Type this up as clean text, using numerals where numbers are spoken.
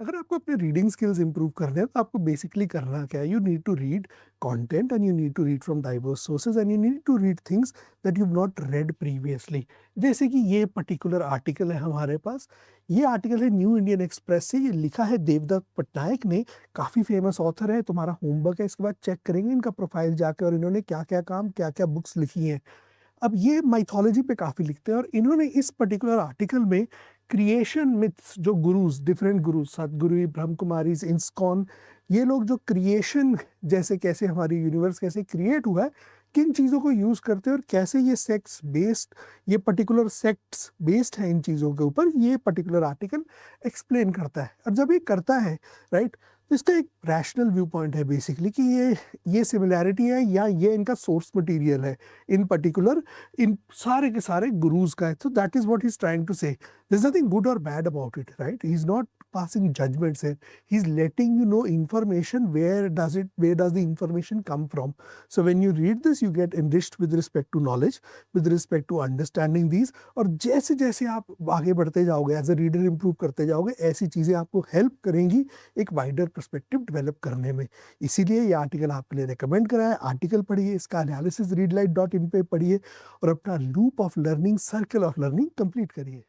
अगर आपको अपने रीडिंग स्किल्स इंप्रूव करने हैं तो आपको बेसिकली करना क्या है, you need to read content and you need to read from diverse sources and you need to read things that you not read previously. जैसे कि ये पर्टिकुलर आर्टिकल है हमारे पास, ये आर्टिकल है न्यू इंडियन एक्सप्रेस से, ये लिखा है देवदत्त पटनायक ने, काफ़ी फेमस ऑथर है। तुम्हारा होमवर्क है इसके बाद चेक करेंगे इनका प्रोफाइल जाके और इन्होंने क्या क्या काम क्या क्या बुक्स लिखी हैं। अब ये माइथोलॉजी पे काफ़ी लिखते हैं और इन्होंने इस पर्टिकुलर आर्टिकल में क्रिएशन मिथ्स, जो गुरुज, डिफरेंट गुरुज, सदगुरु, ब्रह्म कुमारी, इंस्कॉन, ये लोग जो क्रिएशन, जैसे कैसे हमारी यूनिवर्स कैसे क्रिएट हुआ है, किन चीज़ों को यूज़ करते हैं और कैसे ये सेक्स बेस्ड, ये पर्टिकुलर सेक्ट्स बेस्ड है इन चीज़ों के ऊपर, ये पर्टिकुलर आर्टिकल एक्सप्लेन करता है। और जब ये करता है, राइट, तो इसका एक रैशनल व्यू पॉइंट है बेसिकली कि ये सिमिलैरिटी है या ये इनका सोर्स मटेरियल है इन पर्टिकुलर, इन सारे के सारे गुरुज का है। तो that is what he is trying to say, there is nothing good और bad about it, right, he is not passing judgments here, he's letting you know information, where does the information come from. So when you read this you get enriched with respect to knowledge, with respect to understanding these, और जैसे जैसे आप आगे बढ़ते जाओगे as a reader, improve करते जाओगे, ऐसी चीज़ें आपको हेल्प करेंगी एक वाइडर पर्सपेक्टिव डेवलप करने में। इसीलिए ये आर्टिकल आपके लिए रिकमेंड करा है। आर्टिकल पढ़िए, इसका एनालिसिस readlight.in पे पढ़िए और अपना loop of learning, circle of learning complete करिए।